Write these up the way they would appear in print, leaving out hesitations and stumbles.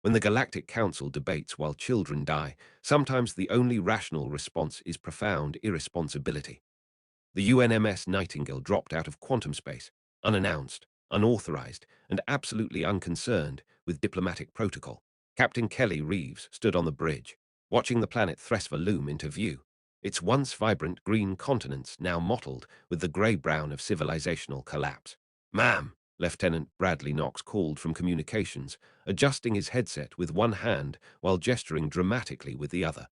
When the Galactic Council debates while children die, sometimes the only rational response is profound irresponsibility. The UNMS Nightingale dropped out of quantum space, unannounced, unauthorized, and absolutely unconcerned with diplomatic protocol. Captain Kelly Reeves stood on the bridge, watching the planet Thresver loom into view, its once vibrant green continents now mottled with the grey-brown of civilizational collapse. "Ma'am," Lieutenant Bradley Knox called from communications, adjusting his headset with one hand while gesturing dramatically with the other.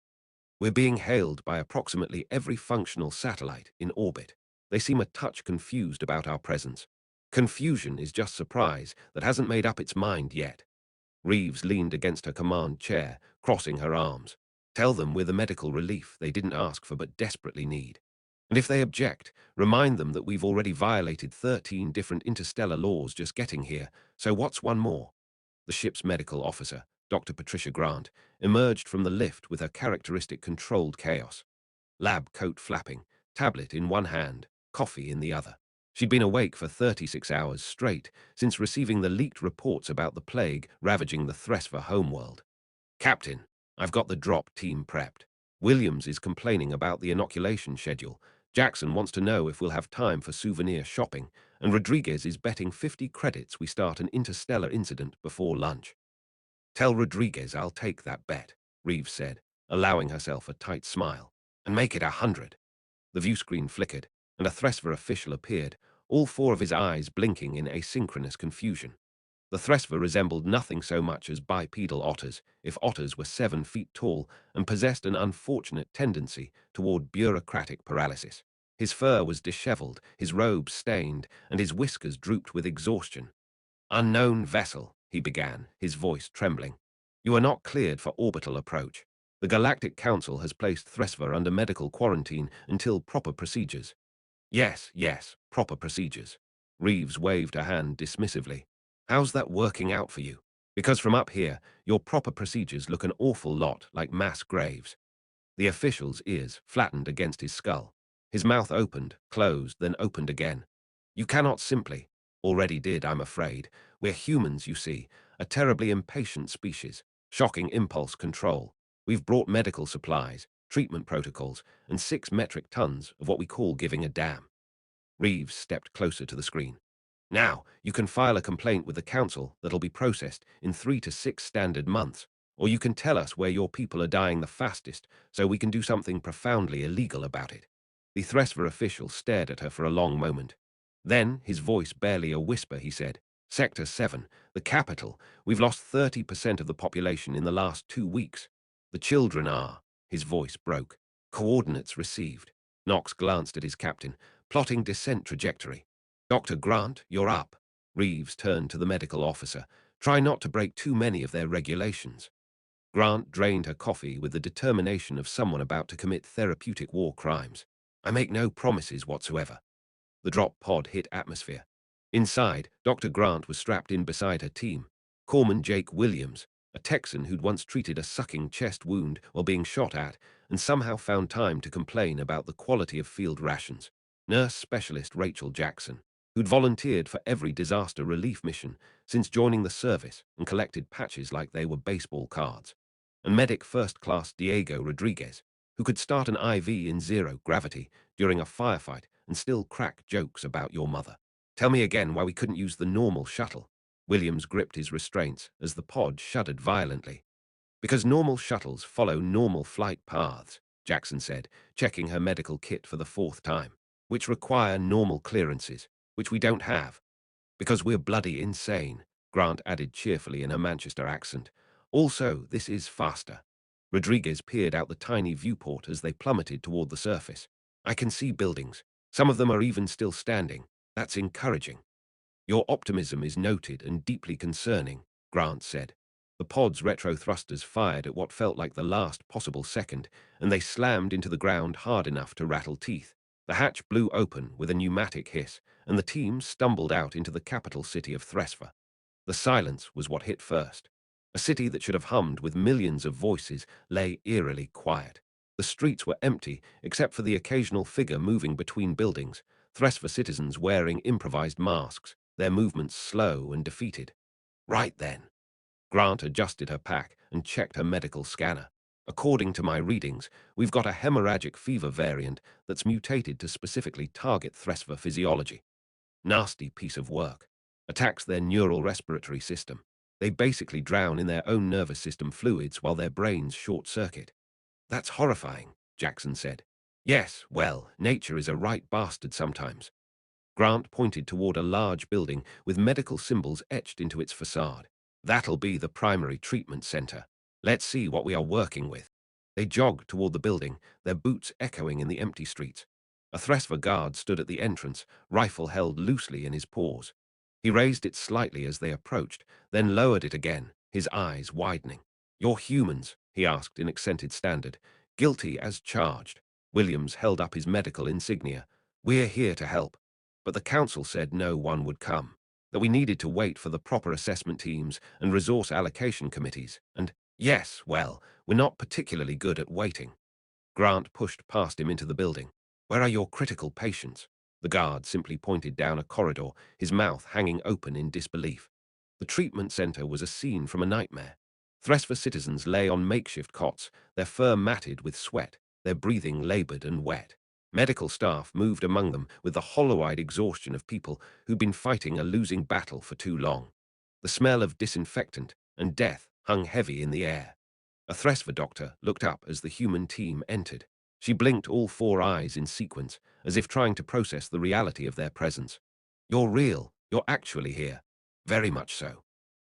"We're being hailed by approximately every functional satellite in orbit. They seem a touch confused about our presence. Confusion is just surprise that hasn't made up its mind yet." Reeves leaned against her command chair, crossing her arms. "Tell them we're the medical relief they didn't ask for but desperately need. And if they object, remind them that we've already violated 13 different interstellar laws just getting here, so what's one more?" The ship's medical officer, Dr. Patricia Grant, emerged from the lift with her characteristic controlled chaos. Lab coat flapping, tablet in one hand, coffee in the other. She'd been awake for 36 hours straight since receiving the leaked reports about the plague ravaging the Thresver homeworld. "Captain, I've got the drop team prepped. Williams is complaining about the inoculation schedule. Jackson wants to know if we'll have time for souvenir shopping, and Rodriguez is betting 50 credits we start an interstellar incident before lunch." "Tell Rodriguez I'll take that bet," Reeves said, allowing herself a tight smile. "And make it 100. The view screen flickered, and a Thresver official appeared, all four of his eyes blinking in asynchronous confusion. The Thresver resembled nothing so much as bipedal otters, if otters were 7 feet tall and possessed an unfortunate tendency toward bureaucratic paralysis. His fur was disheveled, his robes stained, and his whiskers drooped with exhaustion. "Unknown vessel," he began, his voice trembling. "You are not cleared for orbital approach. The Galactic Council has placed Thresver under medical quarantine until proper procedures." "Yes, yes, proper procedures." Reeves waved a hand dismissively. "How's that working out for you? Because from up here, your proper procedures look an awful lot like mass graves." The official's ears flattened against his skull. His mouth opened, closed, then opened again. "You cannot simply—" "Already did, I'm afraid. We're humans, you see, a terribly impatient species. Shocking impulse control. We've brought medical supplies, treatment protocols, and 6 metric tons of what we call giving a damn." Reeves stepped closer to the screen. "Now, you can file a complaint with the council that'll be processed in 3 to 6 standard months, or you can tell us where your people are dying the fastest so we can do something profoundly illegal about it." The Thresver official stared at her for a long moment. Then, his voice barely a whisper, he said, "Sector 7, the capital. We've lost 30% of the population in the last 2 weeks. The children are—" His voice broke. "Coordinates received." Knox glanced at his captain, plotting descent trajectory. "Dr. Grant, you're up." Reeves turned to the medical officer. "Try not to break too many of their regulations." Grant drained her coffee with the determination of someone about to commit therapeutic war crimes. "I make no promises whatsoever." The drop pod hit atmosphere. Inside, Dr. Grant was strapped in beside her team. Corpsman Jake Williams, a Texan who'd once treated a sucking chest wound while being shot at, and somehow found time to complain about the quality of field rations. Nurse specialist Rachel Jackson, who'd volunteered for every disaster relief mission since joining the service and collected patches like they were baseball cards. And medic first class Diego Rodriguez, who could start an IV in zero gravity during a firefight and still crack jokes about your mother. "Tell me again why we couldn't use the normal shuttle." Williams gripped his restraints as the pod shuddered violently. "Because normal shuttles follow normal flight paths," Jackson said, checking her medical kit for the fourth time, "which require normal clearances, which we don't have." "Because we're bloody insane," Grant added cheerfully in her Manchester accent. "Also, this is faster." Rodriguez peered out the tiny viewport as they plummeted toward the surface. "I can see buildings. Some of them are even still standing. That's encouraging." "Your optimism is noted and deeply concerning," Grant said. The pod's retro thrusters fired at what felt like the last possible second, and they slammed into the ground hard enough to rattle teeth. The hatch blew open with a pneumatic hiss, and the team stumbled out into the capital city of Thresver. The silence was what hit first. A city that should have hummed with millions of voices lay eerily quiet. The streets were empty, except for the occasional figure moving between buildings, Thresver citizens wearing improvised masks, their movements slow and defeated. "Right then." Grant adjusted her pack and checked her medical scanner. According to my readings, we've got a hemorrhagic fever variant that's mutated to specifically target Thresver physiology. Nasty piece of work. Attacks their neural respiratory system. They basically drown in their own nervous system fluids while their brains short-circuit. That's horrifying, Jackson said. Yes, well, nature is a right bastard sometimes. Grant pointed toward a large building with medical symbols etched into its facade. That'll be the primary treatment center. Let's see what we are working with. They jogged toward the building, their boots echoing in the empty streets. A Thresver guard stood at the entrance, rifle held loosely in his paws. He raised it slightly as they approached, then lowered it again, his eyes widening. "You're humans," he asked in accented standard. "Guilty as charged." Williams held up his medical insignia. "We're here to help." But the council said no one would come, that we needed to wait for the proper assessment teams and resource allocation committees, and yes, well, we're not particularly good at waiting. Grant pushed past him into the building. "Where are your critical patients?" The guard simply pointed down a corridor, his mouth hanging open in disbelief. The treatment center was a scene from a nightmare. Thresver citizens lay on makeshift cots, their fur matted with sweat, their breathing labored and wet. Medical staff moved among them with the hollow-eyed exhaustion of people who'd been fighting a losing battle for too long. The smell of disinfectant and death hung heavy in the air. A Thresver doctor looked up as the human team entered. She blinked all four eyes in sequence, as if trying to process the reality of their presence. "You're real. You're actually here." "Very much so."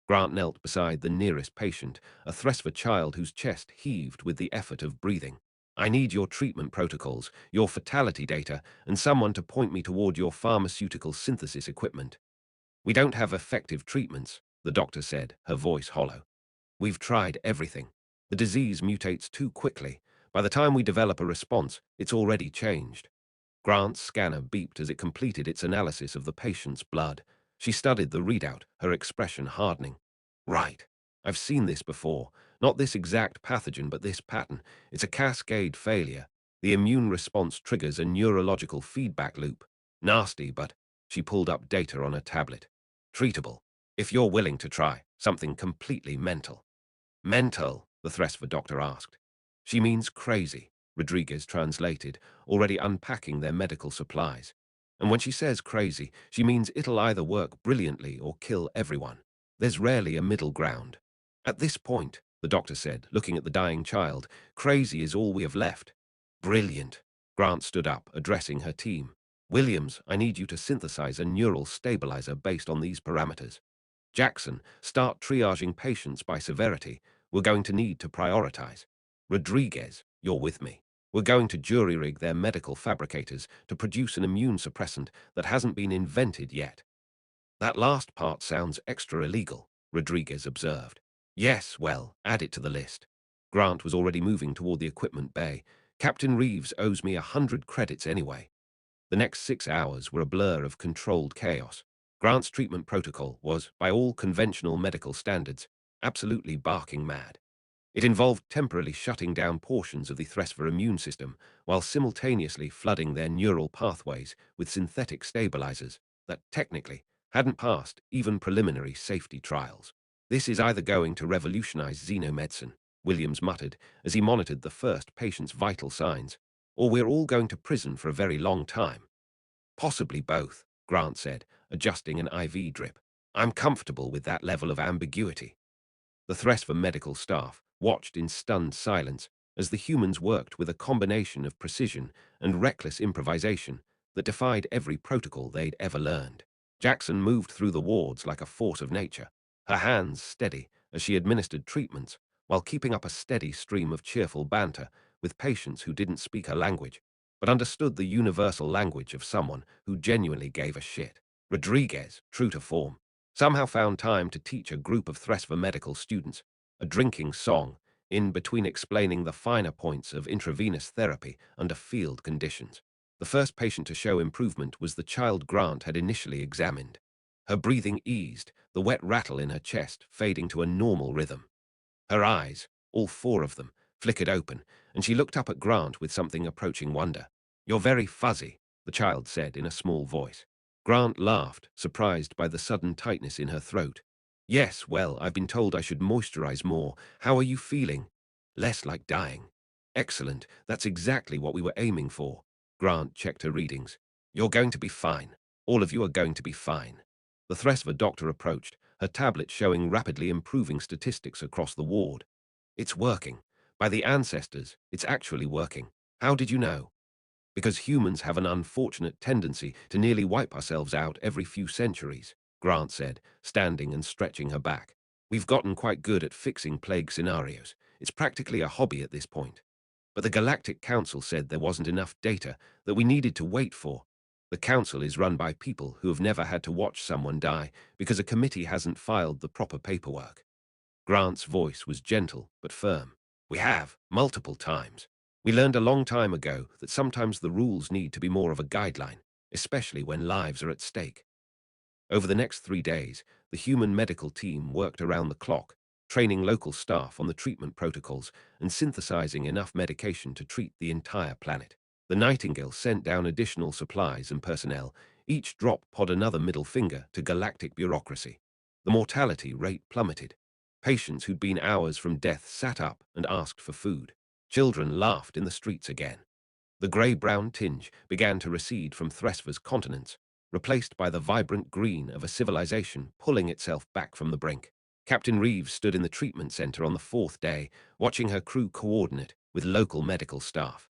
Grant knelt beside the nearest patient, a Thresver child whose chest heaved with the effort of breathing. "I need your treatment protocols, your fatality data, and someone to point me toward your pharmaceutical synthesis equipment." "We don't have effective treatments," the doctor said, her voice hollow. "We've tried everything. The disease mutates too quickly. By the time we develop a response, it's already changed." Grant's scanner beeped as it completed its analysis of the patient's blood. She studied the readout, her expression hardening. "Right. I've seen this before. Not this exact pathogen, but this pattern. It's a cascade failure. The immune response triggers a neurological feedback loop. Nasty, but..." She pulled up data on a tablet. "Treatable. If you're willing to try something completely mental." "Mental?" the Thresver doctor asked. "She means crazy," Rodriguez translated, already unpacking their medical supplies. "And when she says crazy, she means it'll either work brilliantly or kill everyone. There's rarely a middle ground." "At this point," the doctor said, looking at the dying child, "crazy is all we have left." "Brilliant." Grant stood up, addressing her team. "Williams, I need you to synthesize a neural stabilizer based on these parameters. Jackson, start triaging patients by severity. We're going to need to prioritize. Rodriguez, you're with me. We're going to jury-rig their medical fabricators to produce an immune suppressant that hasn't been invented yet." "That last part sounds extra illegal," Rodriguez observed. "Yes, well, add it to the list." Grant was already moving toward the equipment bay. "Captain Reeves owes me 100 credits anyway." The next 6 hours were a blur of controlled chaos. Grant's treatment protocol was, by all conventional medical standards, absolutely barking mad. It involved temporarily shutting down portions of the Thresver immune system while simultaneously flooding their neural pathways with synthetic stabilizers that, technically, hadn't passed even preliminary safety trials. "This is either going to revolutionize xenomedicine," Williams muttered as he monitored the first patient's vital signs, "or we're all going to prison for a very long time." "Possibly both," Grant said, adjusting an IV drip. "I'm comfortable with that level of ambiguity." The Thresver medical staff watched in stunned silence as the humans worked with a combination of precision and reckless improvisation that defied every protocol they'd ever learned. Jackson moved through the wards like a force of nature, her hands steady as she administered treatments, while keeping up a steady stream of cheerful banter with patients who didn't speak her language, but understood the universal language of someone who genuinely gave a shit. Rodriguez, true to form, somehow found time to teach a group of Thresver medical students a drinking song in between explaining the finer points of intravenous therapy under field conditions. The first patient to show improvement was the child Grant had initially examined. Her breathing eased, the wet rattle in her chest fading to a normal rhythm. Her eyes, all four of them, flickered open, and she looked up at Grant with something approaching wonder. "You're very fuzzy," the child said in a small voice. Grant laughed, surprised by the sudden tightness in her throat. Yes, well, I've been told I should moisturize more. How are you feeling? Less like dying. Excellent. That's exactly what we were aiming for. Grant checked her readings. You're going to be fine. All of you are going to be fine. The Thresver doctor approached, her tablet showing rapidly improving statistics across the ward. It's working. By the ancestors, it's actually working. How did you know? Because humans have an unfortunate tendency to nearly wipe ourselves out every few centuries, Grant said, standing and stretching her back. We've gotten quite good at fixing plague scenarios. It's practically a hobby at this point. But the Galactic Council said there wasn't enough data, that we needed to wait for. The council is run by people who have never had to watch someone die because a committee hasn't filed the proper paperwork. Grant's voice was gentle but firm. We have, multiple times. We learned a long time ago that sometimes the rules need to be more of a guideline, especially when lives are at stake. Over the next 3 days, the human medical team worked around the clock, training local staff on the treatment protocols and synthesizing enough medication to treat the entire planet. The Nightingale sent down additional supplies and personnel, each drop pod another middle finger to galactic bureaucracy. The mortality rate plummeted. Patients who'd been hours from death sat up and asked for food. Children laughed in the streets again. The grey-brown tinge began to recede from Thresver's continents, replaced by the vibrant green of a civilization pulling itself back from the brink. Captain Reeves stood in the treatment center on the fourth day, watching her crew coordinate with local medical staff.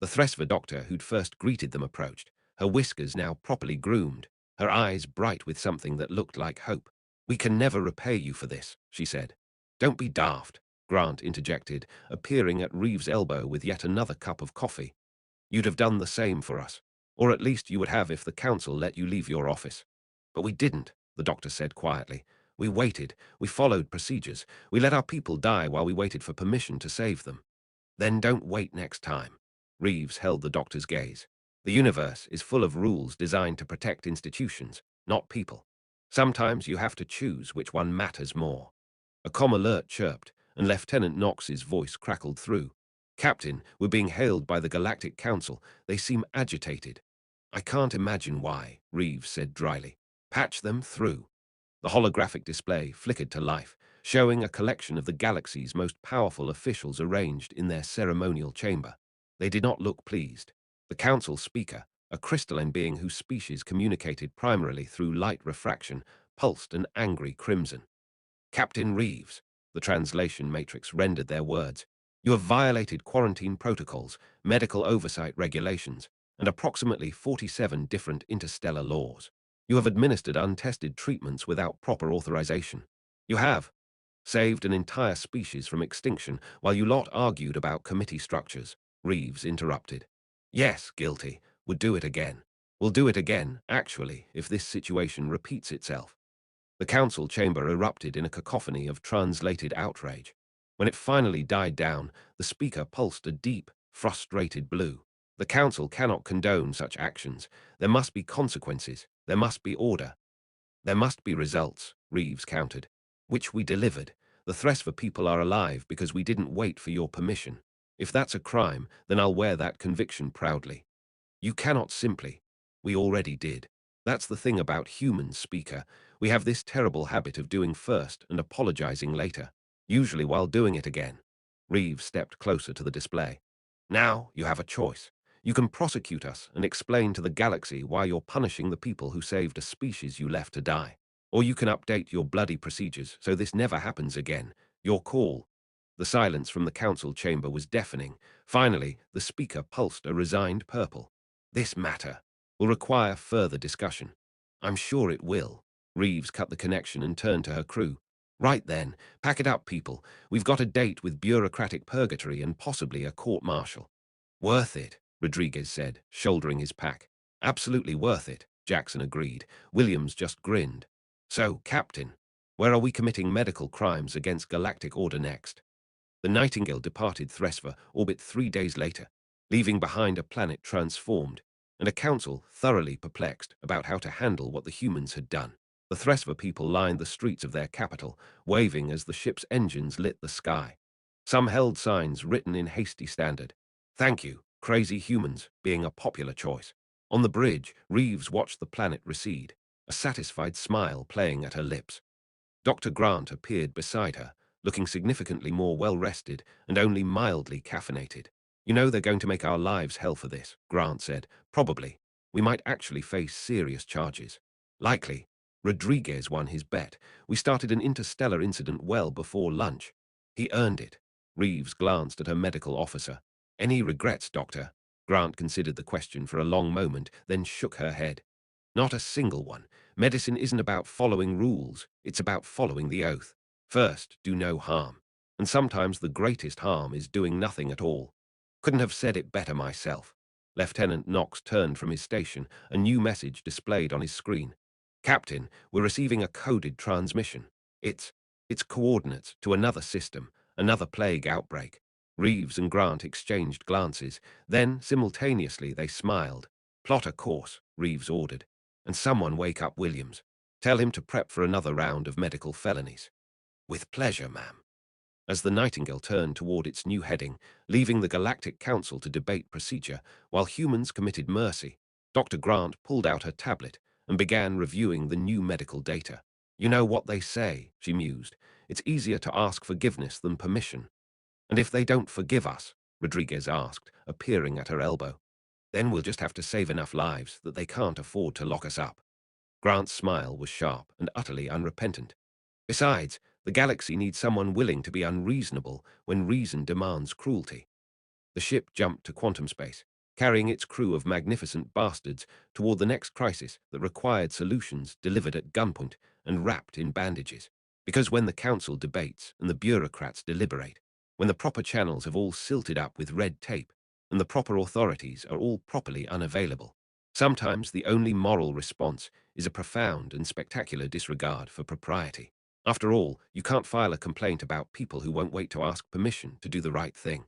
The Thresver doctor who'd first greeted them approached, her whiskers now properly groomed, her eyes bright with something that looked like hope. We can never repay you for this, she said. Don't be daft, Grant interjected, appearing at Reeves' elbow with yet another cup of coffee. You'd have done the same for us, or at least you would have if the council let you leave your office. But we didn't, the doctor said quietly. We waited, we followed procedures, we let our people die while we waited for permission to save them. Then don't wait next time. Reeves held the doctor's gaze. The universe is full of rules designed to protect institutions, not people. Sometimes you have to choose which one matters more. A comm alert chirped, and Lieutenant Knox's voice crackled through. Captain, we're being hailed by the Galactic Council. They seem agitated. I can't imagine why, Reeves said dryly. Patch them through. The holographic display flickered to life, showing a collection of the galaxy's most powerful officials arranged in their ceremonial chamber. They did not look pleased. The council speaker, a crystalline being whose species communicated primarily through light refraction, pulsed an angry crimson. Captain Reeves, the translation matrix rendered their words, you have violated quarantine protocols, medical oversight regulations, and approximately 47 different interstellar laws. You have administered untested treatments without proper authorization. You have saved an entire species from extinction while you lot argued about committee structures, Reeves interrupted. Yes, guilty. Would do it again. We'll do it again, actually, if this situation repeats itself. The council chamber erupted in a cacophony of translated outrage. When it finally died down, the speaker pulsed a deep, frustrated blue. The council cannot condone such actions. There must be consequences. There must be order. There must be results, Reeves countered. Which we delivered. The Thresver people are alive because we didn't wait for your permission. If that's a crime, then I'll wear that conviction proudly. You cannot simply. We already did. That's the thing about humans, Speaker. We have this terrible habit of doing first and apologizing later, usually while doing it again. Reeves stepped closer to the display. Now you have a choice. You can prosecute us and explain to the galaxy why you're punishing the people who saved a species you left to die. Or you can update your bloody procedures so this never happens again. Your call. The silence from the council chamber was deafening. Finally, the speaker pulsed a resigned purple. This matter will require further discussion. I'm sure it will. Reeves cut the connection and turned to her crew. Right then, pack it up, people. We've got a date with bureaucratic purgatory and possibly a court-martial. Worth it, Rodriguez said, shouldering his pack. Absolutely worth it, Jackson agreed. Williams just grinned. So, Captain, where are we committing medical crimes against galactic order next? The Nightingale departed Thresver orbit 3 days later, leaving behind a planet transformed, and a council thoroughly perplexed about how to handle what the humans had done. The Thresver people lined the streets of their capital, waving as the ship's engines lit the sky. Some held signs written in hasty standard. Thank you, crazy humans, being a popular choice. On the bridge, Reeves watched the planet recede, a satisfied smile playing at her lips. Dr. Grant appeared beside her, looking significantly more well-rested and only mildly caffeinated. You know they're going to make our lives hell for this, Grant said. Probably. We might actually face serious charges. Likely. Rodriguez won his bet. We started an interstellar incident well before lunch. He earned it. Reeves glanced at her medical officer. Any regrets, Doctor? Grant considered the question for a long moment, then shook her head. Not a single one. Medicine isn't about following rules, it's about following the oath. First, do no harm. And sometimes the greatest harm is doing nothing at all. Couldn't have said it better myself. Lieutenant Knox turned from his station, a new message displayed on his screen. Captain, we're receiving a coded transmission. It's, it's coordinates to another system, another plague outbreak. Reeves and Grant exchanged glances. Then, simultaneously, they smiled. Plot a course, Reeves ordered. And someone wake up Williams. Tell him to prep for another round of medical felonies. With pleasure, ma'am. As the Nightingale turned toward its new heading, leaving the Galactic Council to debate procedure while humans committed mercy, Dr. Grant pulled out her tablet and began reviewing the new medical data. You know what they say, she mused. It's easier to ask forgiveness than permission. And if they don't forgive us, Rodriguez asked, appearing at her elbow, then we'll just have to save enough lives that they can't afford to lock us up. Grant's smile was sharp and utterly unrepentant. Besides, the galaxy needs someone willing to be unreasonable when reason demands cruelty. The ship jumped to quantum space, carrying its crew of magnificent bastards toward the next crisis that required solutions delivered at gunpoint and wrapped in bandages. Because when the council debates and the bureaucrats deliberate, when the proper channels have all silted up with red tape, and the proper authorities are all properly unavailable, sometimes the only moral response is a profound and spectacular disregard for propriety. After all, you can't file a complaint about people who won't wait to ask permission to do the right thing.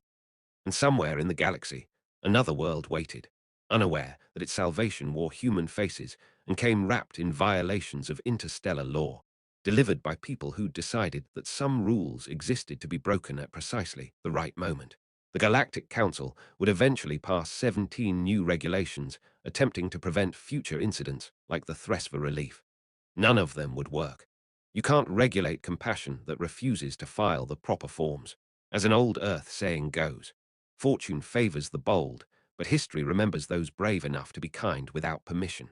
And somewhere in the galaxy, another world waited, unaware that its salvation wore human faces and came wrapped in violations of interstellar law, delivered by people who decided that some rules existed to be broken at precisely the right moment. The Galactic Council would eventually pass 17 new regulations attempting to prevent future incidents like the Thresver relief. None of them would work. You can't regulate compassion that refuses to file the proper forms. As an old Earth saying goes, fortune favors the bold, but history remembers those brave enough to be kind without permission.